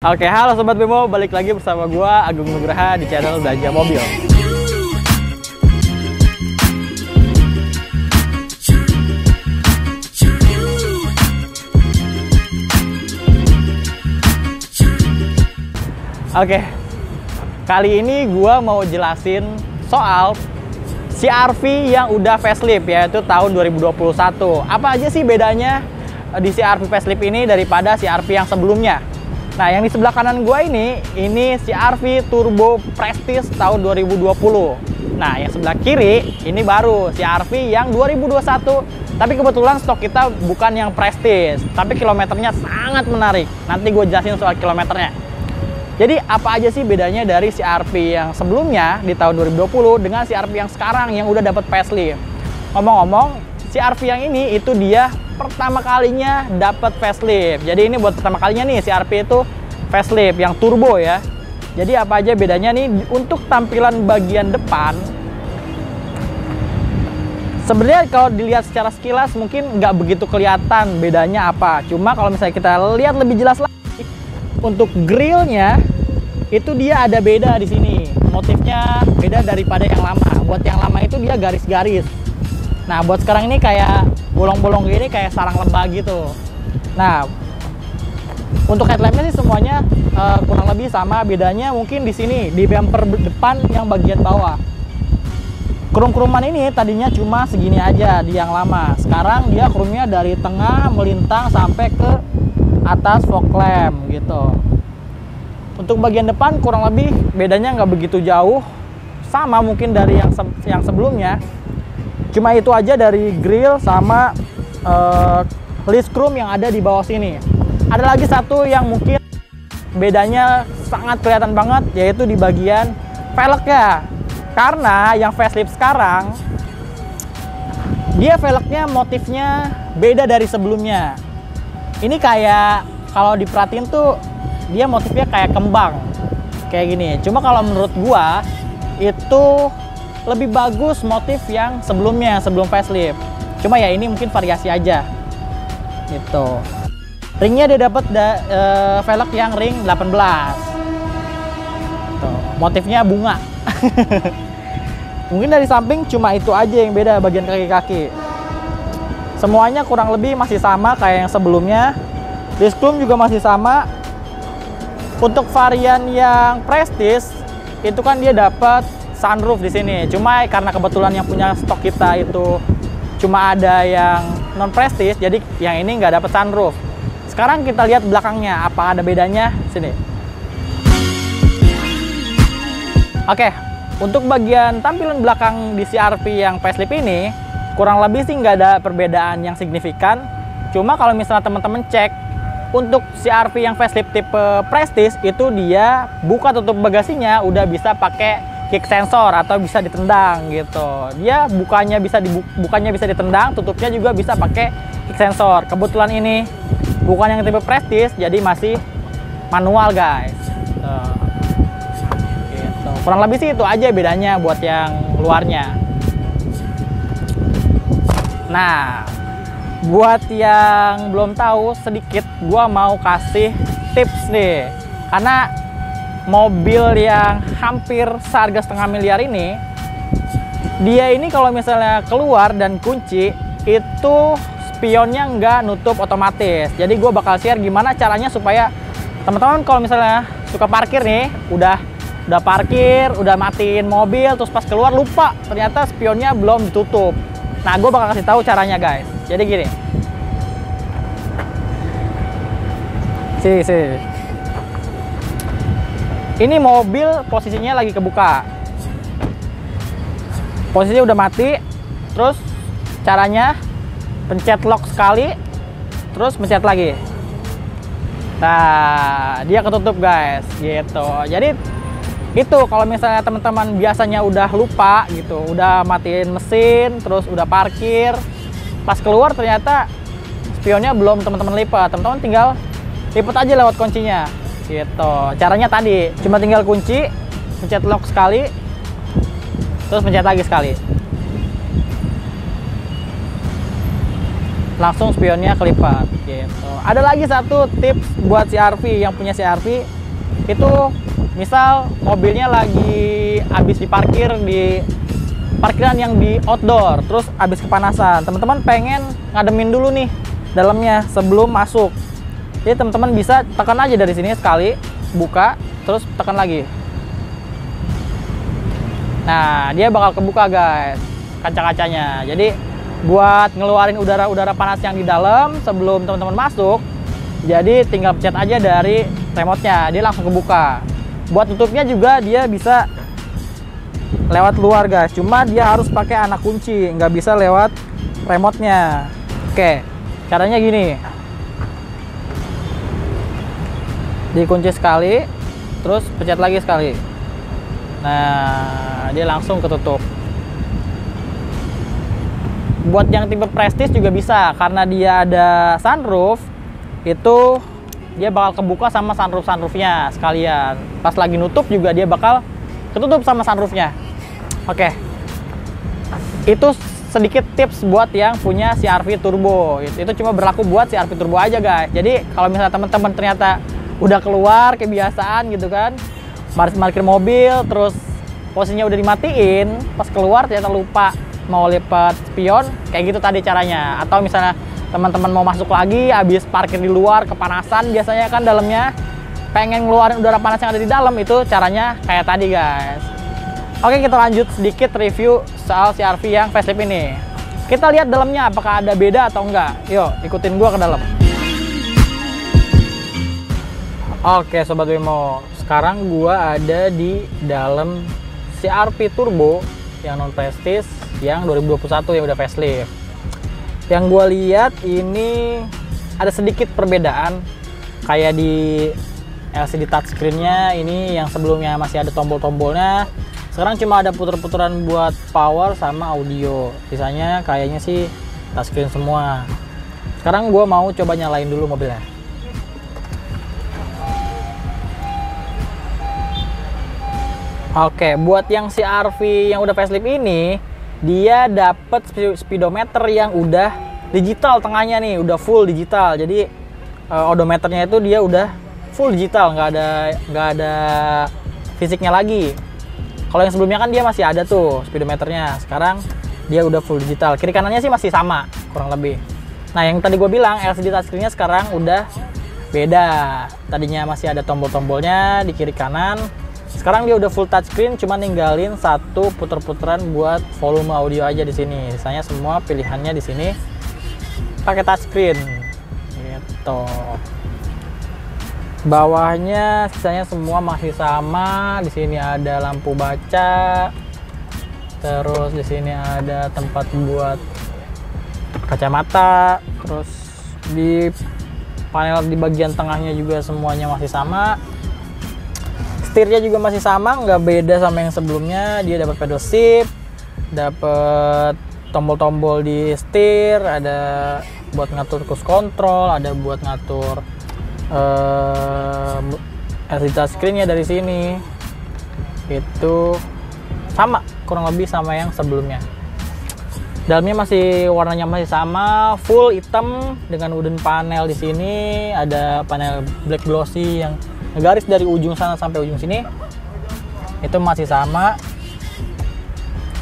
Oke, halo Sobat Bemo, balik lagi bersama gua Agung Nugraha di channel Belanja Mobil. Oke, kali ini gua mau jelasin soal CR-V yang udah facelift, yaitu tahun 2021. Apa aja sih bedanya di CR-V facelift ini daripada CR-V yang sebelumnya? Nah, yang di sebelah kanan gua ini CR-V Turbo Prestige tahun 2020. Nah, yang sebelah kiri ini baru CR-V yang 2021. Tapi kebetulan stok kita bukan yang Prestige, tapi kilometernya sangat menarik. Nanti gue jelasin soal kilometernya. Jadi apa aja sih bedanya dari CR-V yang sebelumnya di tahun 2020 dengan CR-V yang sekarang yang udah dapat facelift? Ngomong-ngomong, CR-V yang ini itu dia pertama kalinya dapat facelift. Jadi ini buat pertama kalinya nih CR-V itu facelift yang turbo ya. Jadi apa aja bedanya nih untuk tampilan bagian depan? Sebenarnya kalau dilihat secara sekilas mungkin nggak begitu kelihatan bedanya apa. Cuma kalau misalnya kita lihat lebih jelas lagi, untuk grillnya itu dia ada beda di sini. Motifnya beda daripada yang lama. Buat yang lama itu dia garis-garis. Nah, buat sekarang ini kayak bolong-bolong gini, kayak sarang lebah gitu. Nah, untuk headlampnya sih semuanya kurang lebih sama. Bedanya mungkin di sini, di bumper depan yang bagian bawah. Krum-kruman ini tadinya cuma segini aja di yang lama. Sekarang dia krumnya dari tengah melintang sampai ke atas fog lamp gitu. Untuk bagian depan kurang lebih bedanya nggak begitu jauh. Sama mungkin dari yang sebelumnya. Cuma itu aja dari grill sama list chrome yang ada di bawah sini. Ada lagi satu yang mungkin bedanya sangat kelihatan banget, yaitu di bagian velgnya. Karena yang facelift sekarang dia velgnya motifnya beda dari sebelumnya. Ini kayak kalau diperhatiin tuh dia motifnya kayak kembang kayak gini. Cuma kalau menurut gua itu lebih bagus motif yang sebelumnya, sebelum facelift. Cuma ya ini mungkin variasi aja gitu. Ringnya dia dapat velg yang ring 18 tuh, motifnya bunga. Mungkin dari samping cuma itu aja yang beda, bagian kaki-kaki. Semuanya kurang lebih masih sama kayak yang sebelumnya. Disc chrome juga masih sama. Untuk varian yang Prestige itu kan dia dapat sunroof di sini. Cuma karena kebetulan yang punya stok kita itu cuma ada yang non Prestige, jadi yang ini nggak dapat sunroof. Sekarang kita lihat belakangnya, apa ada bedanya sini. Oke, untuk bagian tampilan belakang di CR-V yang facelift ini kurang lebih sih nggak ada perbedaan yang signifikan. Cuma kalau misalnya teman-teman cek untuk CR-V yang facelift tipe Prestige itu dia buka tutup bagasinya udah bisa pakai kick sensor atau bisa ditendang gitu. Dia bukanya bisa ditendang, tutupnya juga bisa pakai kick sensor. Kebetulan ini bukan yang tipe Prestige, jadi masih manual guys. Gitu. Kurang lebih sih itu aja bedanya buat yang luarnya. Nah, buat yang belum tahu sedikit, gua mau kasih tips nih. Karena mobil yang hampir seharga setengah miliar ini, dia ini kalau misalnya keluar dan kunci itu spionnya nggak nutup otomatis. Jadi gue bakal share gimana caranya supaya teman-teman kalau misalnya suka parkir nih, udah parkir, udah matiin mobil, terus pas keluar lupa ternyata spionnya belum ditutup. Nah, gue bakal kasih tahu caranya guys. Jadi gini, ini mobil posisinya lagi kebuka, posisinya udah mati. Terus caranya pencet lock sekali, terus pencet lagi. Nah, dia ketutup guys gitu. Jadi itu kalau misalnya teman-teman biasanya udah lupa gitu, udah matiin mesin, terus udah parkir, pas keluar ternyata spionnya belum teman-teman lipat, teman-teman tinggal lipat aja lewat kuncinya gitu. Caranya tadi cuma tinggal kunci, pencet lock sekali, terus pencet lagi sekali, langsung spionnya kelipat gitu. Ada lagi satu tips buat CR-V yang punya CR-V, itu misal mobilnya lagi habis diparkir di parkiran yang di outdoor, terus habis kepanasan, teman-teman pengen ngademin dulu nih dalamnya sebelum masuk. Jadi teman-teman bisa tekan aja dari sini sekali, buka, terus tekan lagi. Nah, dia bakal kebuka guys, kaca-kacanya. Jadi buat ngeluarin udara-udara panas yang di dalam sebelum teman-teman masuk, jadi tinggal pencet aja dari remote-nya, dia langsung kebuka. Buat tutupnya juga dia bisa lewat luar guys, cuma dia harus pakai anak kunci, nggak bisa lewat remote-nya. Oke, caranya gini, dikunci sekali, terus pencet lagi sekali. Nah, dia langsung ketutup. Buat yang tipe Prestige juga bisa, karena dia ada sunroof, itu dia bakal kebuka sama sunroof-sunroofnya sekalian. Pas lagi nutup juga dia bakal ketutup sama sunroofnya. Oke, itu sedikit tips buat yang punya CR-V turbo. Itu cuma berlaku buat CR-V turbo aja guys. Jadi kalau misalnya teman-teman ternyata udah keluar kebiasaan gitu kan, parkir mobil terus posisinya udah dimatiin, pas keluar ternyata lupa mau lipat spion, kayak gitu tadi caranya. Atau misalnya teman-teman mau masuk lagi habis parkir di luar kepanasan, biasanya kan dalamnya pengen ngeluarin udara panas yang ada di dalam, itu caranya kayak tadi guys. Oke, kita lanjut sedikit review soal CR-V yang facelift ini. Kita lihat dalamnya apakah ada beda atau enggak. Yuk ikutin gua ke dalam. Oke Sobat Wemo, sekarang gua ada di dalam CR-V turbo yang non Prestige yang 2021 yang udah facelift. Yang gue lihat ini ada sedikit perbedaan, kayak di LCD touchscreen-nya ini yang sebelumnya masih ada tombol-tombolnya, sekarang cuma ada puter-puteran buat power sama audio. Sisanya kayaknya sih touchscreen semua. Sekarang gue mau coba nyalain dulu mobilnya. Oke, buat yang CR-V yang udah facelift ini, dia dapat speedometer yang udah digital tengahnya nih, udah full digital. Jadi odometernya itu dia udah full digital, nggak ada fisiknya lagi. Kalau yang sebelumnya kan dia masih ada tuh speedometernya, sekarang dia udah full digital. Kiri kanannya sih masih sama kurang lebih. Nah, yang tadi gue bilang LCD touchscreen-nya sekarang udah beda. Tadinya masih ada tombol-tombolnya di kiri kanan. Sekarang dia udah full touchscreen, cuma ninggalin satu puter-puteran buat volume audio aja di sini. Sisanya semua pilihannya di sini pakai touchscreen. Gitu. Bawahnya sisanya semua masih sama. Di sini ada lampu baca. Terus di sini ada tempat buat kacamata. Terus di panel di bagian tengahnya juga semuanya masih sama. Setirnya juga masih sama, nggak beda sama yang sebelumnya. Dia dapat pedal shift, dapat tombol-tombol di setir, ada buat ngatur cruise control, ada buat ngatur LCD touchscreen-nya dari sini. Itu sama, kurang lebih sama yang sebelumnya. Dalamnya masih warnanya masih sama, full hitam dengan wooden panel di sini. Ada panel black glossy yang garis dari ujung sana sampai ujung sini, itu masih sama.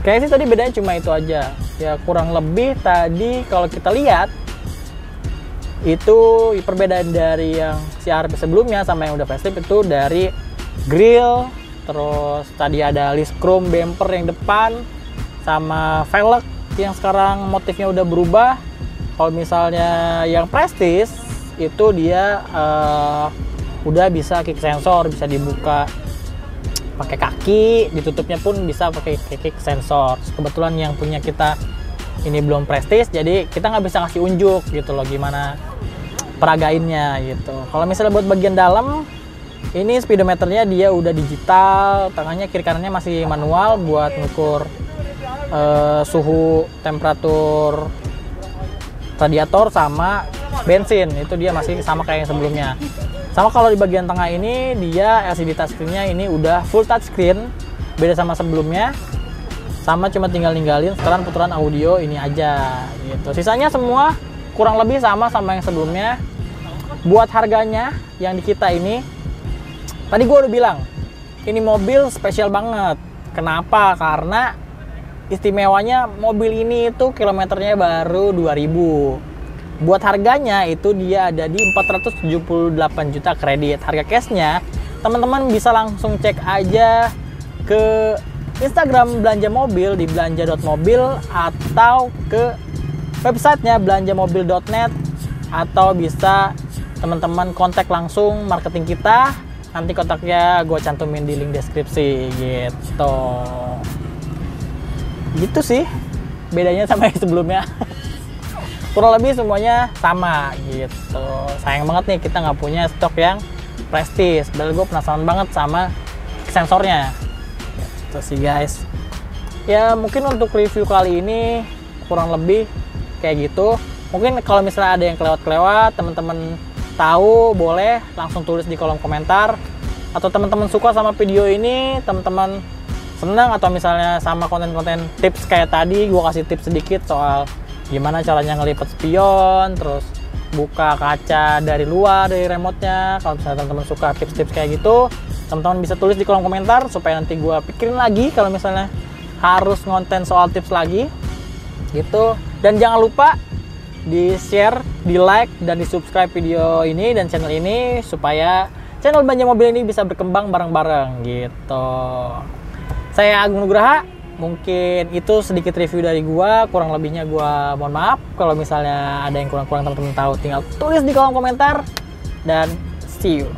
Kayaknya sih tadi bedanya cuma itu aja ya, kurang lebih. Tadi kalau kita lihat itu perbedaan dari yang CR-V sebelumnya sama yang udah facelift itu dari grill, terus tadi ada list chrome bumper yang depan, sama velg yang sekarang motifnya udah berubah. Kalau misalnya yang Prestige itu dia udah bisa kick sensor, bisa dibuka pakai kaki, ditutupnya pun bisa pakai kick sensor. Kebetulan yang punya kita ini belum Prestige, jadi kita nggak bisa ngasih unjuk gitu loh gimana peragainnya gitu. Kalau misalnya buat bagian dalam, ini speedometernya dia udah digital, tengahnya kiri kanannya masih manual buat ngukur suhu temperatur radiator sama bensin, itu dia masih sama kayak yang sebelumnya. Sama kalau di bagian tengah ini dia LCD touchscreen-nya ini udah full touchscreen, beda sama sebelumnya. Sama cuma tinggal ninggalin sekarang puteran audio ini aja gitu. Sisanya semua kurang lebih sama yang sebelumnya. Buat harganya yang di kita ini Tadi gue udah bilang, ini mobil spesial banget. Kenapa? Karena istimewanya mobil ini itu kilometernya baru 2000. Buat harganya itu dia ada di 478 juta kredit. Harga cashnya teman-teman bisa langsung cek aja ke Instagram belanja mobil di belanja.mobil atau ke websitenya belanjamobil.net, atau bisa teman-teman kontak langsung marketing kita. Nanti kontaknya gue cantumin di link deskripsi gitu. Gitu sih bedanya sama yang sebelumnya. Kurang lebih semuanya sama gitu. Sayang banget nih kita nggak punya stok yang prestis. Padahal gue penasaran banget sama sensornya. Gitu sih guys. Ya mungkin untuk review kali ini kurang lebih kayak gitu. Mungkin kalau misalnya ada yang kelewat-kelewat, teman-teman tahu boleh langsung tulis di kolom komentar. Atau teman-teman suka sama video ini, teman-teman senang atau misalnya sama konten-konten tips kayak tadi, gue kasih tips sedikit soal gimana caranya ngelipat spion, terus buka kaca dari luar dari remote-nya. Kalau misalnya teman-teman suka tips-tips kayak gitu, teman-teman bisa tulis di kolom komentar supaya nanti gue pikirin lagi kalau misalnya harus ngonten soal tips lagi gitu. Dan jangan lupa di share, di like, dan di subscribe video ini dan channel ini supaya channel Belanja Mobil ini bisa berkembang bareng-bareng gitu. Saya Agung Nugraha. Mungkin itu sedikit review dari gua, kurang lebihnya gua mohon maaf. Kalau misalnya ada yang kurang-kurang teman-teman tahu, tinggal tulis di kolom komentar, dan see you.